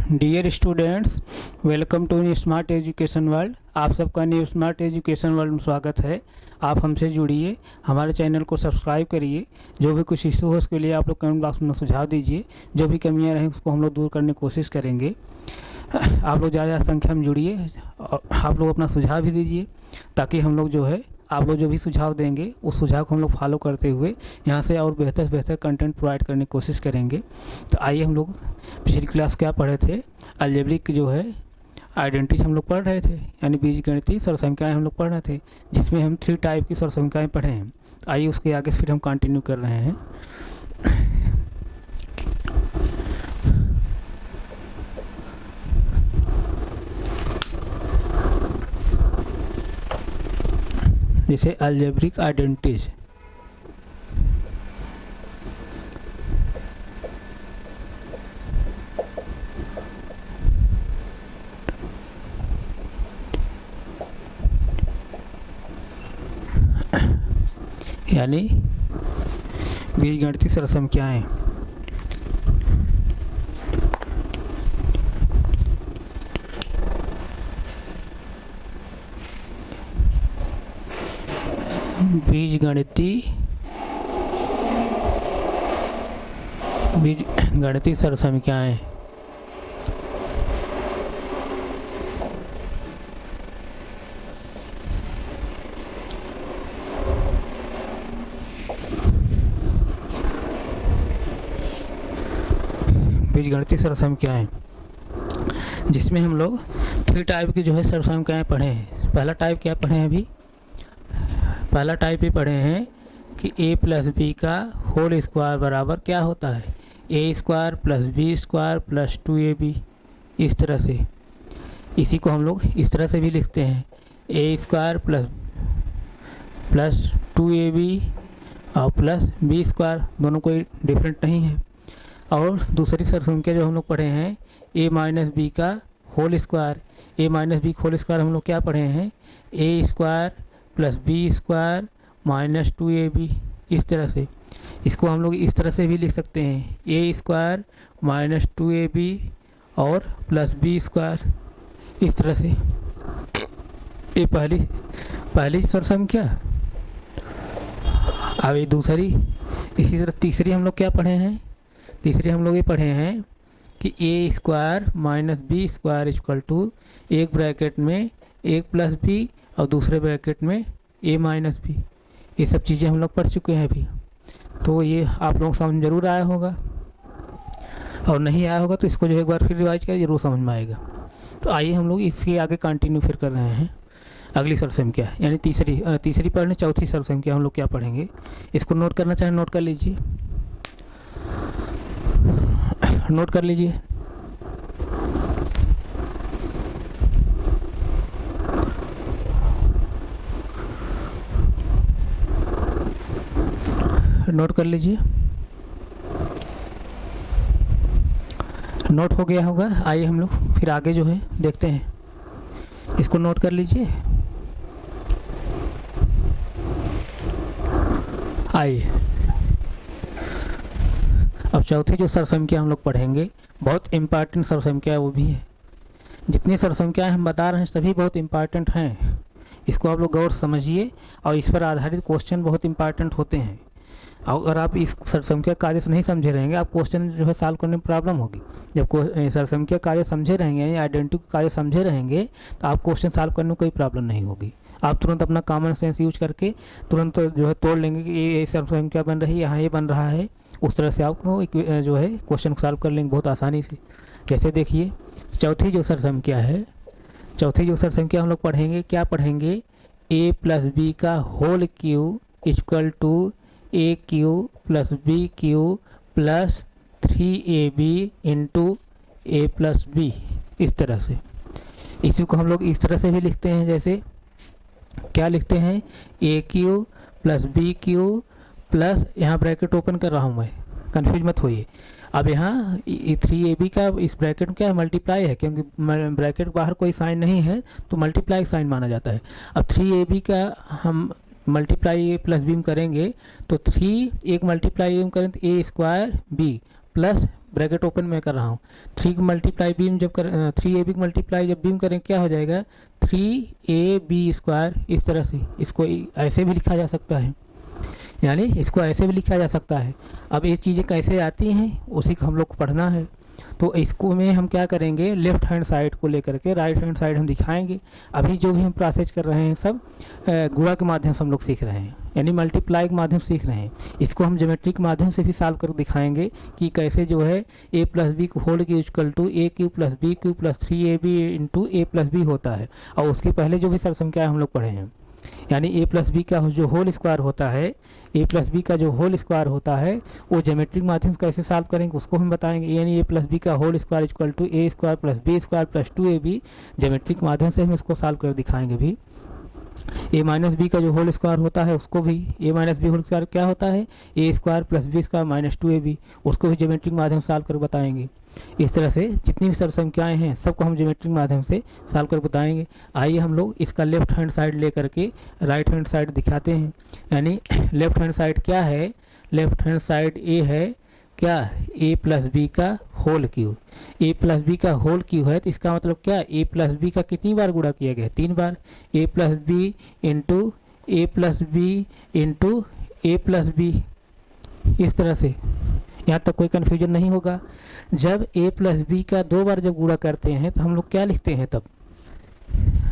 Dear students, welcome to new smart education world. आप सबका new smart education world में स्वागत है। आप हमसे जुड़िए, हमारे चैनल को सब्सक्राइब करिए। जो भी कुछ इशू हो उसके लिए आप लोग कमेंट बॉक्स में सुझाव दीजिए। जो भी कमियां रहें उसको हम लोग दूर करने की कोशिश करेंगे। आप लोग ज़्यादा संख्या में जुड़िए और आप लोग अपना सुझाव भी दीजिए, ताकि हम लोग जो है आप लोग जो भी सुझाव देंगे उस सुझाव को हम लोग फॉलो करते हुए यहाँ से और बेहतर से बेहतर कंटेंट प्रोवाइड करने की कोशिश करेंगे। तो आइए, हम लोग पिछली क्लास क्या पढ़े थे, अलजेब्रिक जो है आइडेंटिटीज हम लोग पढ़ रहे थे, यानी बीजगणितीय सरसंख्याएं हम लोग पढ़ रहे थे, जिसमें हम 3 टाइप की सरसंख्याएं पढ़े हैं। तो आइए उसके आगे से फिर हम कंटिन्यू कर रहे हैं। जैसे अलजेब्रिक आइडेंटिटीज, यानी बीजगणितीय सरसंख्याएं। बीजगणितीय सरसंख्याएं बीजगणितीय सरसंख्याएं, जिसमें हम लोग 3 टाइप की जो है सरसंख्याएं पढ़े हैं। पहला टाइप क्या पढ़े हैं अभी? पहला टाइप ये पढ़े हैं कि a प्लस बी का होल स्क्वायर बराबर क्या होता है, a square plus B square plus 2ab। इस तरह से, इसी को हम लोग इस तरह से भी लिखते हैं, a स्क्वायर प्लस 2ab और प्लस बी स्क्वायर, दोनों कोई डिफरेंट नहीं है। और दूसरी सरसंख्या जो हम लोग पढ़े हैं a माइनस बी का whole square, a minus B whole square हम लोग क्या पढ़े हैं, a square plus B square minus 2ab। इस तरह से इसको हम लोग इस तरह से भी लिख सकते हैं, a स्क्वायर माइनस 2ab और प्लस बी स्क्वायर। इस तरह से ये पहली सरसंख्या। अब ये दूसरी, इसी तरह तीसरी हम लोग क्या पढ़े हैं, तीसरी हम लोग ये पढ़े हैं कि a square minus B square equal to एक ब्रैकेट में एक प्लस बी और दूसरे ब्रैकेट में a माइनस बी। ये सब चीज़ें हम लोग पढ़ चुके हैं अभी। तो ये आप लोग समझ जरूर आया होगा, और नहीं आया होगा तो इसको जो एक बार फिर रिवाइज करें, जरूर समझ में आएगा। तो आइए हम लोग इसके आगे कंटिन्यू फिर कर रहे हैं। अगली सरसंख्या यानी तीसरी पढ़ने, चौथी सरसंख्या हम लोग क्या पढ़ेंगे, इसको नोट करना चाहें नोट कर लीजिए, नोट कर लीजिए। नोट कर लीजिए, नोट हो गया होगा। आइए हम लोग फिर आगे जो है देखते हैं, इसको नोट कर लीजिए। आइए अब चौथी जो सरसंख्या हम लोग पढ़ेंगे, बहुत इम्पॉर्टेंट सरसंख्या है वो भी है। जितनी सरसंख्याएं हम बता रहे हैं सभी बहुत इम्पॉर्टेंट हैं। इसको आप लोग गौर समझिए, और इस पर आधारित क्वेश्चन बहुत इम्पॉर्टेंट होते हैं। अगर आप इस सरसंख्या कार्य से नहीं समझे रहेंगे, आप क्वेश्चन जो है सॉल्व करने में प्रॉब्लम होगी। जब सरसंख्या कार्य समझे रहेंगे यानी आइडेंटिटी कार्य समझे रहेंगे, तो आप क्वेश्चन सॉल्व करने में कोई प्रॉब्लम नहीं होगी। आप तुरंत अपना कॉमन सेंस यूज करके तुरंत जो है तोड़ लेंगे कि ये सरसंख्या बन रही है, यहाँ ये बन रहा है। उस तरह से आपको जो है क्वेश्चन सॉल्व कर लेंगे बहुत आसानी से। जैसे देखिए, चौथी जो सरसंख्या है, चौथी जो सरसंख्या हम लोग पढ़ेंगे, क्या पढ़ेंगे, a प्लस बी का whole cube equal to A cube plus B cube plus 3ab into A plus B. इस तरह से, इसी को हम लोग इस तरह से भी लिखते हैं। जैसे क्या लिखते हैं, A cube plus B cube plus, यहाँ ब्रैकेट ओपन कर रहा हूँ मैं, कंफ्यूज मत होइए। अब यहाँ 3ab का इस ब्रैकेट में क्या है, मल्टीप्लाई है, क्योंकि ब्रैकेट बाहर कोई साइन नहीं है तो मल्टीप्लाई साइन माना जाता है। अब 3ab का हम मल्टीप्लाई ए प्लस बी में करेंगे तो 3 एक मल्टीप्लाई ए में करें तो A square B plus bracket open में कर रहा हूँ, 3 मल्टीप्लाई बीम जब कर 3ab मल्टीप्लाई जब बीम करें क्या हो जाएगा 3ab²। इस तरह से इसको ऐसे भी लिखा जा सकता है, यानी इसको ऐसे भी लिखा जा सकता है। अब ये चीज़ें कैसे आती हैं उसी को हम लोग को पढ़ना है। तो इसको में हम क्या करेंगे, लेफ़्ट हैंड साइड को लेकर के राइट हैंड साइड हम दिखाएंगे। अभी जो भी हम प्रोसेस कर रहे हैं सब गुणा के माध्यम से हम लोग सीख रहे हैं, यानी मल्टीप्लाई के माध्यम से सीख रहे हैं। इसको हम ज्योमेट्री के माध्यम से भी सॉल्व कर दिखाएंगे कि कैसे जो है a प्लस बी होल की equal to A cube plus B cube plus 3ab into A plus B होता है। और उसके पहले जो भी सर संख्या हम लोग पढ़े हैं, यानी a प्लस बी का जो होल स्क्वायर होता है, a प्लस बी का जो होल स्क्वायर होता है वो ज्योमेट्रिक माध्यम से कैसे सॉल्व करेंगे उसको हम बताएंगे। यानी a प्लस बी का whole square equal to A square plus B square plus 2ab, geometric माध्यम से हम इसको सॉल्व कर दिखाएंगे भी। a माइनस बी का जो होल स्क्वायर होता है उसको भी, a minus B whole square क्या होता है A square plus B square minus 2ab, उसको भी ज्योमेट्रिक माध्यम से सॉल्व कर बताएंगे। इस तरह से जितनी भी सब संख्याएँ हैं सबको हम ज्योमेट्रिक माध्यम से सॉल्व कर बताएंगे। आइए हम लोग इसका लेफ्ट हैंड साइड ले करके राइट हैंड साइड दिखाते हैं। यानी लेफ्ट हैंड साइड क्या है, लेफ्ट हैंड साइड ए है क्या, a प्लस बी का whole cube. a plus B का होल क्यू है तो इसका मतलब क्या, a प्लस बी का कितनी बार गुणा किया गया, 3 बार। a plus B into A plus B into A plus B, इस तरह से। यहाँ तक कोई कन्फ्यूजन नहीं होगा। जब a प्लस बी का 2 बार जब गुणा करते हैं तो हम लोग क्या लिखते हैं, तब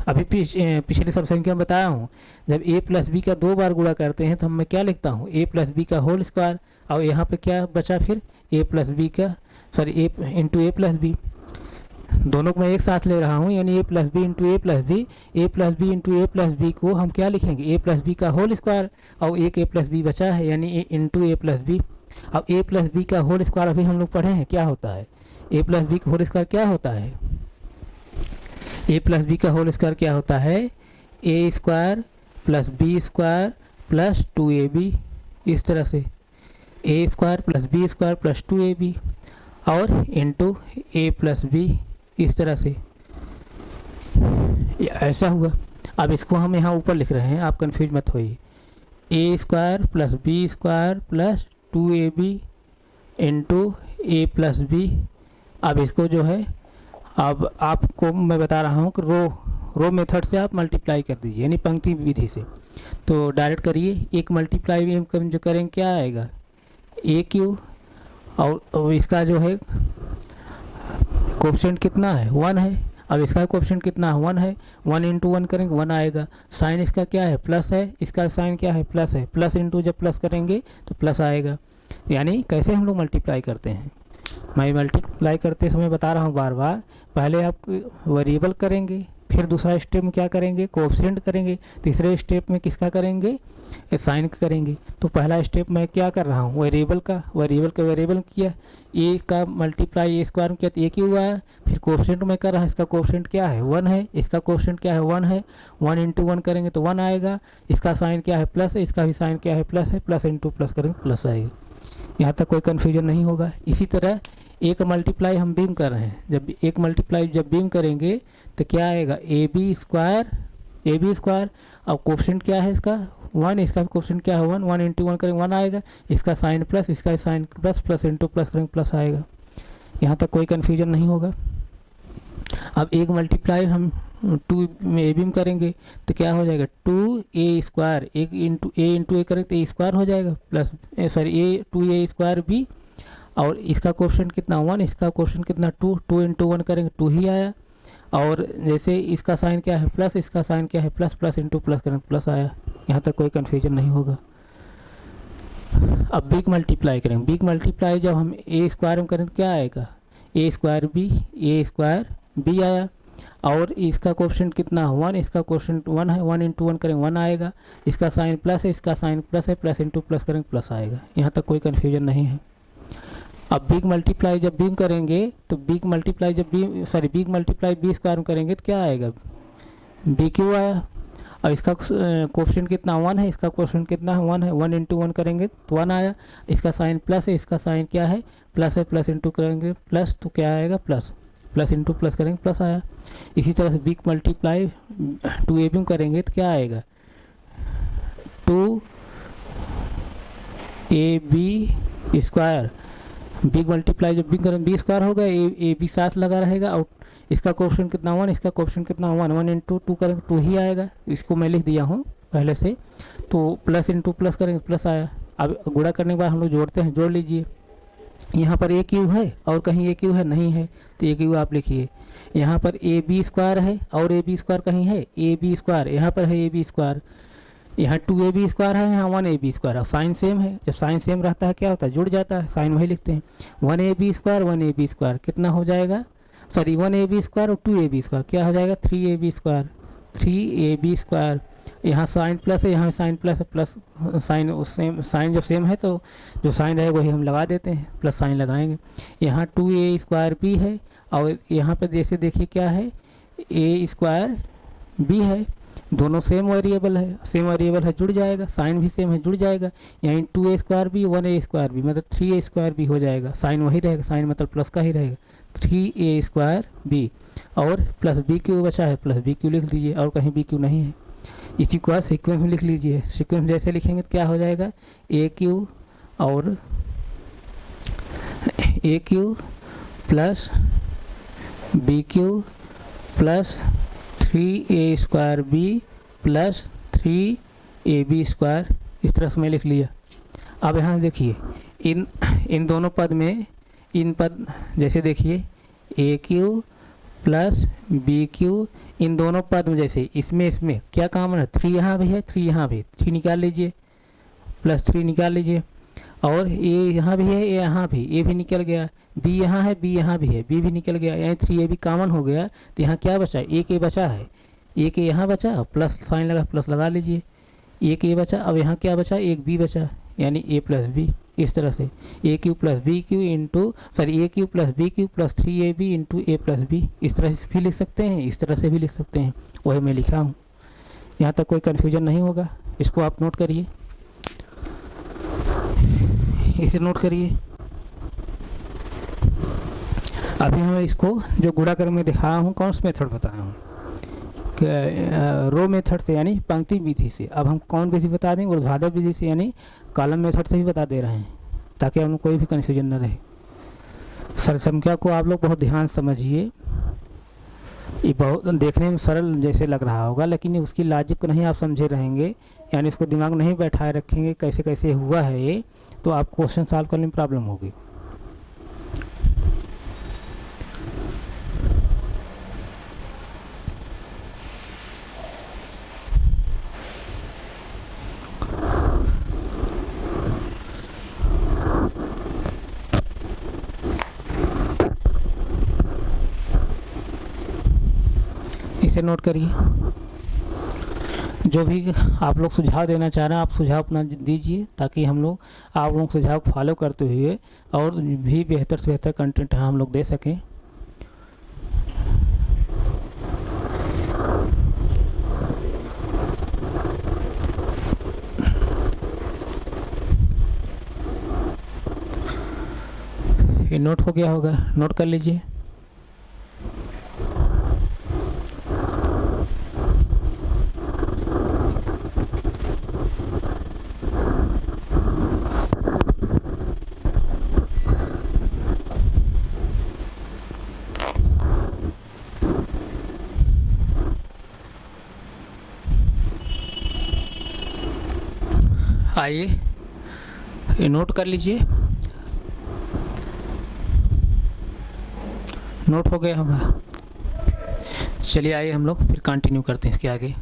अभी पिछले सब संख्या में बताया हूँ, जब a प्लस बी का 2 बार गुणा करते हैं तो मैं क्या लिखता हूँ, a प्लस बी का होल स्क्वायर। और यहाँ पे क्या बचा फिर a प्लस बी का sorry a into A plus B, दोनों को मैं एक साथ ले रहा हूँ, यानी a plus B into A plus B. A plus B into A plus B को हम क्या लिखेंगे, a प्लस बी का होल स्क्वायर और एक a प्लस बी बचा है यानी a into A plus B. अब a प्लस बी का होल स्क्वायर अभी हम लोग पढ़े हैं क्या होता है, a प्लस बी का होल स्क्वायर क्या होता है, a प्लस बी का होल स्क्वायर क्या होता है, A square plus B square plus 2ab, इस तरह से A square plus B square plus 2ab और इंटू ए प्लस बी, इस तरह से ऐसा हुआ। अब इसको हम यहाँ ऊपर लिख रहे हैं, आप कंफ्यूज मत होइए, A square plus B square plus 2ab into A plus B. अब इसको जो है, अब आपको मैं बता रहा हूँ कि रो मेथड से आप मल्टीप्लाई कर दीजिए, यानी पंक्ति विधि से। तो डायरेक्ट करिए, एक मल्टीप्लाई हम जो करेंगे क्या आएगा, ए क्यू और इसका जो है कोएफिशिएंट कितना है 1 है। अब इसका कोएफिशिएंट कितना है 1 है, 1 इंटू 1 करेंगे 1 आएगा। साइन इसका क्या है प्लस है, इसका साइन क्या है प्लस है, प्लस इंटू जब प्लस करेंगे तो प्लस आएगा। यानी कैसे हम लोग मल्टीप्लाई करते हैं, मैं मल्टीप्लाई करते समय बता रहा हूँ बार बार, पहले आप वेरिएबल करेंगे, फिर दूसरा स्टेप में क्या करेंगे कोएफिशिएंट करेंगे, तीसरे स्टेप में किसका करेंगे साइन करेंगे। तो पहला स्टेप मैं क्या कर रहा हूँ वेरिएबल का वेरिएबल किया, ए का मल्टीप्लाई ए स्क्वायर में किया तो ए क्यू हुआ है। फिर कोएफिशिएंट में कर रहा है, इसका कोएफिशिएंट क्या है 1 है, इसका कोएफिशिएंट क्या है 1 है, 1 इंटू 1 करेंगे तो 1 आएगा। इसका साइन क्या है प्लस है, इसका भी साइन क्या है प्लस है, प्लस इंटू प्लस करेंगे प्लस आएगा। यहाँ तक कोई कन्फ्यूजन नहीं होगा। इसी तरह एक मल्टीप्लाई हम बीम कर रहे हैं, जब एक मल्टीप्लाई जब बीम करेंगे तो क्या आएगा ए बी स्क्वायर। अब कोएफिशिएंट क्या है इसका 1, इसका कोएफिशिएंट क्या है 1, 1 इंटू 1 करेंगे 1 आएगा। इसका साइन प्लस, इसका sign plus, plus into plus करेंगे प्लस आएगा। यहाँ तक कोई कन्फ्यूजन नहीं होगा। अब एक मल्टीप्लाई हम 2 में ए बीम करेंगे तो क्या हो जाएगा 2a स्क्वायर, एक इंटू ए करेंगे तो ए स्क्वायर हो जाएगा plus sorry 2a square B. और इसका कोएफिशिएंट कितना 1, इसका कोएफिशिएंट कितना 2 इंटू 1 करेंगे 2 ही आया। और जैसे इसका साइन क्या है प्लस, इसका साइन क्या है प्लस, प्लस इंटू प्लस करेंगे प्लस आया। यहाँ तक कोई कन्फ्यूजन नहीं होगा। अब बिग मल्टीप्लाई करेंगे, बिग मल्टीप्लाई जब हम ए स्क्वायर में करेंगे क्या आएगा ए स्क्वायर बी आया। और इसका कोएफिशिएंट कितना 1, इसका कोएफिशिएंट 1 है, 1 इंटू 1 करेंगे 1 आएगा। इसका साइन प्लस है, इसका साइन प्लस है, प्लस इंटू प्लस करेंगे प्लस आएगा। यहाँ तक कोई कन्फ्यूजन नहीं है। अब बिग मल्टीप्लाई जब बीम करेंगे तो बिग मल्टीप्लाई बी स्क्वायर में करेंगे तो क्या आएगा बी क्यू आया। अब इसका कोएफिशिएंट कितना 1 है, इसका कोएफिशिएंट कितना है 1 है, 1 इंटू 1 करेंगे तो 1 आया। इसका साइन प्लस है, इसका साइन क्या है प्लस है, प्लस इंटू करेंगे प्लस तो क्या आएगा प्लस, प्लस इंटू प्लस करेंगे प्लस आया। इसी तरह से बिग मल्टीप्लाई 2a बीम करेंगे तो क्या आएगा 2ab स्क्वायर बिग मल्टीप्लाई जब बिग करें बी स्क्वायर होगा, ए बी साथ लगा रहेगा और इसका कोएफिशिएंट कितना 1, इसका कोएफिशिएंट कितना 1, 1 इंटू 2 करेंगे 2 ही आएगा, इसको मैं लिख दिया हूँ पहले से। तो प्लस इंटू प्लस करेंगे प्लस आया। अब गुणा करने के बाद हम लोग जोड़ते हैं, जोड़ लीजिए। यहाँ पर ए क्यू है और कहीं ए क्यू है नहीं है, तो ए क्यू आप लिखिए। यहाँ पर ए बी स्क्वायर है और ए बी स्क्वायर कहीं है, ए बी स्क्वायर यहाँ पर है, ए बी स्क्वायर यहाँ 2ab स्क्वायर है, यहाँ 1ab स्क्वायर है। साइन सेम है, जब साइन सेम रहता है क्या होता है, जुड़ जाता है, साइन वही लिखते हैं। 1ab स्क्वायर 1ab स्क्वायर कितना हो जाएगा, सॉरी 1ab स्क्वायर और 2ab स्क्वायर क्या हो जाएगा 3ab स्क्वायर, 3ab स्क्वायर। यहाँ साइन प्लस है, यहाँ साइन प्लस है, प्लस साइन सेम, साइन जब सेम है तो जो साइन रहेगा वही हम लगा देते हैं, प्लस साइन लगाएंगे। यहाँ 2a स्क्वायर b है और यहाँ पर जैसे देखिए क्या है, a स्क्वायर b है, दोनों सेम वेरिएबल है, सेम वेरिएबल है, जुड़ जाएगा, साइन भी सेम है, जुड़ जाएगा। यहाँ 2a स्क्वायर भी 1a स्क्वायर भी मतलब 3a स्क्वायर भी हो जाएगा, साइन वही रहेगा, साइन मतलब प्लस का ही रहेगा, 3a स्क्वायर b और प्लस बी क्यू बचा है, प्लस बी क्यू लिख लीजिए और कहीं बी क्यू नहीं है। इसी को सीक्वेंस में लिख लीजिए, सीक्वेंस जैसे लिखेंगे तो क्या हो जाएगा, ए क्यू और A cube plus B cube plus 3a square B plus 3ab square, इस तरह से मैं लिख लिया। अब यहाँ देखिए इन दोनों पद में, इन पद जैसे देखिए ए क्यू प्लस बी क्यू, इन दोनों पद में जैसे इसमें क्या कॉमन है, 3 यहाँ भी है, 3 यहाँ भी, 3 निकाल लीजिए, प्लस 3 निकाल लीजिए और ए यहाँ भी है, ए यहाँ भी, ए भी निकल गया, बी यहाँ है, बी यहाँ भी है, बी भी निकल गया, यानी 3a भी कॉमन हो गया। तो यहाँ क्या बचा, एक ए बचा है, एक ए यहाँ बचा, प्लस साइन लगा, प्लस लगा लीजिए, एक ए बचा। अब यहाँ क्या बचा, एक बी बचा, यानी a प्लस बी, इस तरह से A cube plus B cube into sorry A cube plus B cube plus 3ab into A plus B, इस तरह से भी लिख सकते हैं, इस तरह से भी लिख सकते हैं, वही मैं लिखा हूँ। यहाँ तक कोई कन्फ्यूजन नहीं होगा, इसको आप नोट करिए, इसे नोट करिए। अभी हमें इसको जो गुणा कर मैं दिखाया हूँ, कौन सा मेथड बताया हूँ, रो मेथड से यानी पंक्ति विधि से। अब हम कौन विधि बता दें, ऊर्ध्वाधर विधि से यानी कॉलम मेथड से भी बता दे रहे हैं, ताकि हम लोग कोई भी कन्फ्यूजन न रहे। सरल संख्या को आप लोग बहुत ध्यान समझिए, ये बहुत देखने में सरल जैसे लग रहा होगा, लेकिन उसकी लॉजिक को नहीं आप समझे रहेंगे, यानी इसको दिमाग नहीं बैठाए रखेंगे कैसे कैसे हुआ है ये, तो आप क्वेश्चन सॉल्व करने में प्रॉब्लम होगी। इसे नोट करिए, जो भी आप लोग सुझाव देना चाह रहे हैं आप सुझाव अपना दीजिए, ताकि हम लोग आप लोग सुझाव फॉलो करते हुए और भी बेहतर से बेहतर कंटेंट हम लोग दे सकें। ये नोट हो गया होगा, नोट कर लीजिए। आइए ये नोट कर लीजिए, नोट हो गया होगा। चलिए आइए हम लोग फिर कंटिन्यू करते हैं इसके आगे।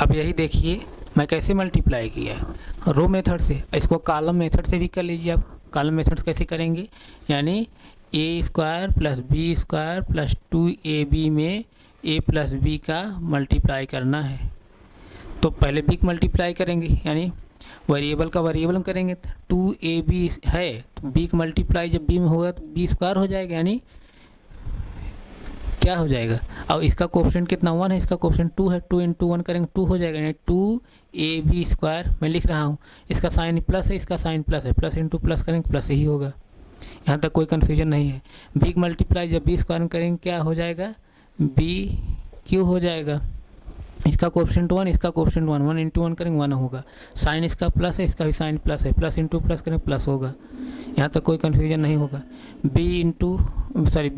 अब यही देखिए मैं कैसे मल्टीप्लाई किया है, रो मेथड से, इसको कॉलम मेथड से भी कर लीजिए आप। कॉलम मेथड कैसे करेंगे, यानी A square plus B square plus 2ab में a प्लस बी का मल्टीप्लाई करना है। तो पहले b का मल्टीप्लाई करेंगे, यानी वेरिएबल का वेरिएबल करेंगे, 2ab है तो b का मल्टीप्लाई जब b में होगा तो b स्क्वायर हो जाएगा, यानी क्या हो जाएगा। अब इसका कोएफिशिएंट कितना 1 है, इसका कोएफिशिएंट 2 है, 2 इंटू 1 करेंगे 2 हो जाएगा, यानी 2ab स्क्वायर मैं लिख रहा हूँ। इसका साइन प्लस है, इसका साइन प्लस है, प्लस इंटू प्लस करेंगे प्लस ही होगा, यहाँ तक कोई कन्फ्यूजन नहीं है। बी मल्टीप्लाई जब बी स्क्वायर में करेंगे क्या हो जाएगा, बी क्यू हो जाएगा, इसका कोएफिशिएंट 1, इसका कोएफिशिएंट 1, 1 इंटू 1 करेंगे 1 होगा। साइन इसका प्लस है, इसका भी साइन प्लस है, प्लस इंटू प्लस करेंगे प्लस होगा। यहाँ तक कोई कन्फ्यूजन नहीं होगा। बी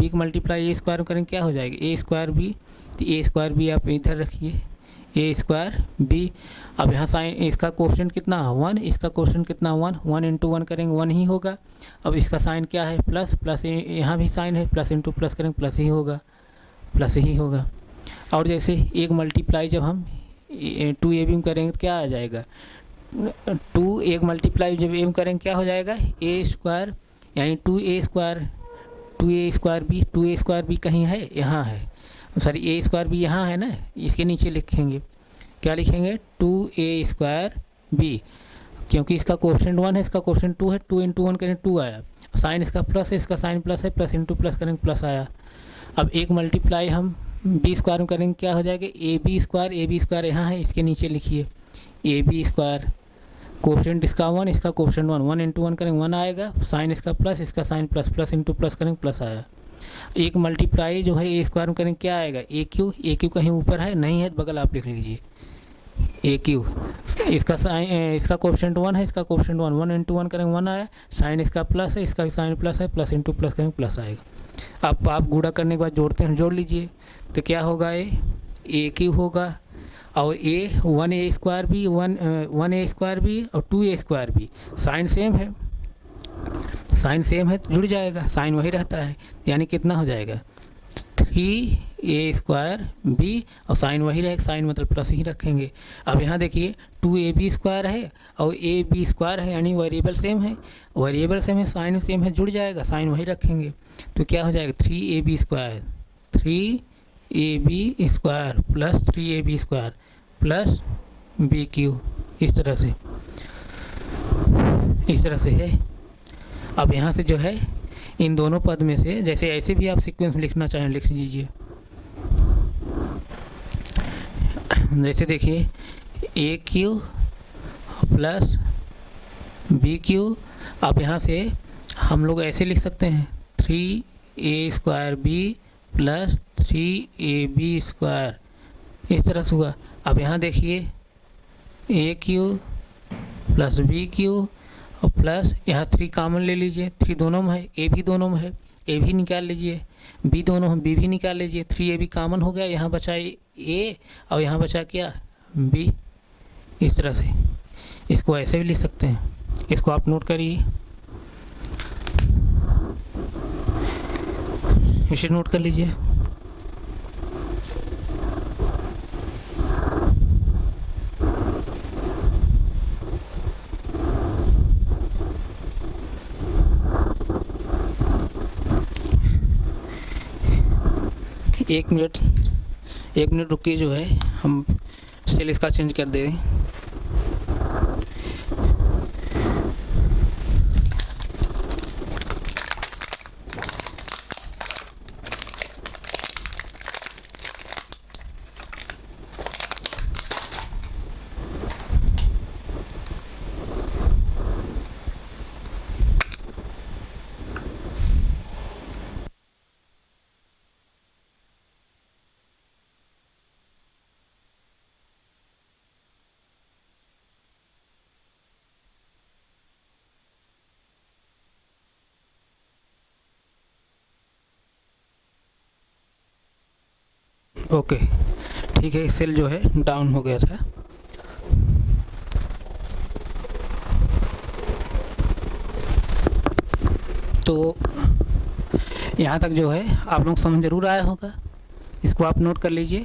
का मल्टीप्लाई ए स्क्वायर करेंगे क्या हो जाएगा, ए स्क्वायर बी। तो ए स्क्वायर बी आप इधर रखिए, ए स्क्वायर बी। अब यहाँ साइन इसका कोएफिशिएंट कितना 1, इसका कोएफिशिएंट कितना 1, 1 इंटू 1 करेंगे 1 ही होगा। अब इसका साइन क्या है प्लस, प्लस यहाँ भी साइन है, प्लस इंटू प्लस करेंगे प्लस ही होगा, प्लस ही होगा। और जैसे एक मल्टीप्लाई जब हम 2ab में करेंगे तो क्या आ जाएगा, 2 एक मल्टीप्लाई जब एम करेंगे क्या हो जाएगा, ए स्क्वायर यानी 2a square, 2a square B कहीं है, यहाँ है, सॉरी ए स्क्वायर बी यहाँ है ना, इसके नीचे लिखेंगे, क्या लिखेंगे 2a स्क्वायर बी, क्योंकि इसका कोएफिशिएंट 1 है, इसका कोएफिशिएंट 2 है, 2 इंटू 1 करेंगे 2 आया। साइन इसका प्लस है, इसका साइन प्लस है, प्लस इंटू प्लस करेंगे प्लस आया। अब एक मल्टीप्लाई हम बी स्क्वायर में करेंगे क्या हो जाएगा, ए बी स्क्वायर यहाँ है, इसके नीचे लिखिए ए बी स्क्वायर, कोएफिशिएंट इसका 1, इसका कोएफिशिएंट 1, 1 इंटू 1 करेंगे 1 आएगा, साइन इसका प्लस, इसका sign plus, plus into plus करेंगे प्लस आया। एक मल्टीप्लाई जो है ए स्क्वायर में करेंगे क्या आएगा, ए क्यू कहीं ऊपर है नहीं है, बगल आप लिख लीजिए ए क्यू। इसका साइन इसका कोएफिशिएंट 1 है, इसका कोएफिशिएंट 1, 1 इंटू 1 करेंगे 1 आया, साइन इसका प्लस है, इसका भी साइन प्लस है, प्लस इंटू प्लस करेंगे प्लस आएगा। अब आप गुणा करने के बाद जोड़ते हैं, जोड़ लीजिए तो क्या होगा, ए क्यू होगा और A 1a square B, 1a square B और 2a square B, sign same है, साइन सेम है तो जुड़ जाएगा, साइन वही रहता है, यानी कितना हो जाएगा 3a स्क्वायर बी और साइन वही रहेगा, साइन मतलब प्लस ही रखेंगे। अब यहाँ देखिए 2ab स्क्वायर है और ab स्क्वायर है, यानी वेरिएबल सेम है, साइन सेम है, जुड़ जाएगा, साइन वही रखेंगे तो क्या हो जाएगा 3ab square, 3ab square plus 3ab square plus B cube, इस तरह से है। अब यहाँ से जो है इन दोनों पद में से, जैसे ऐसे भी आप सीक्वेंस में लिखना चाहें लिख लीजिए, जैसे देखिए ए क्यू प्लस बी क्यू। अब यहाँ से हम लोग ऐसे लिख सकते हैं 3a square B plus 3ab square, इस तरह से हुआ। अब यहाँ देखिए ए क्यू प्लस बी क्यू और प्लस यहाँ 3 कॉमन ले लीजिए, 3 दोनों में है, ए भी दोनों में है, ए भी निकाल लीजिए, बी दोनों में बी भी निकाल लीजिए, 3a भी कॉमन हो गया, यहाँ बचा ए और यहाँ बचा क्या बी। इस तरह से इसको ऐसे भी लिख सकते हैं, इसको आप नोट करिए, इसे नोट कर लीजिए। एक मिनट रुकिए, जो है हम सेल इसका चेंज कर दे रहे हैं। ओके ठीक है, सेल जो है डाउन हो गया था। तो यहाँ तक जो है आप लोग समझ ज़रूर आया होगा, इसको आप नोट कर लीजिए,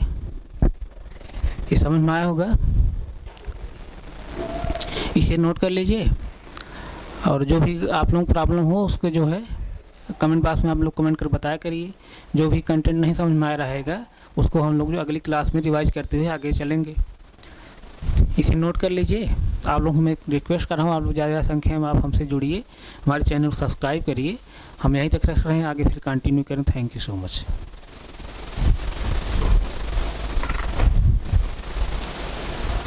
ये समझ में आया होगा, इसे नोट कर लीजिए। और जो भी आप लोग प्रॉब्लम हो उसको जो है कमेंट बॉक्स में आप लोग कमेंट कर बताया करिए। जो भी कंटेंट नहीं समझ में आ रहा रहेगा उसको हम लोग जो अगली क्लास में रिवाइज करते हुए आगे चलेंगे। इसे नोट कर लीजिए। आप लोग मैं रिक्वेस्ट कर रहा हूँ, आप लोग ज़्यादा संख्या में आप हमसे जुड़िए, हमारे चैनल को सब्सक्राइब करिए। हम यहीं तक रख रहे हैं, आगे फिर कंटिन्यू करें। Thank you so much.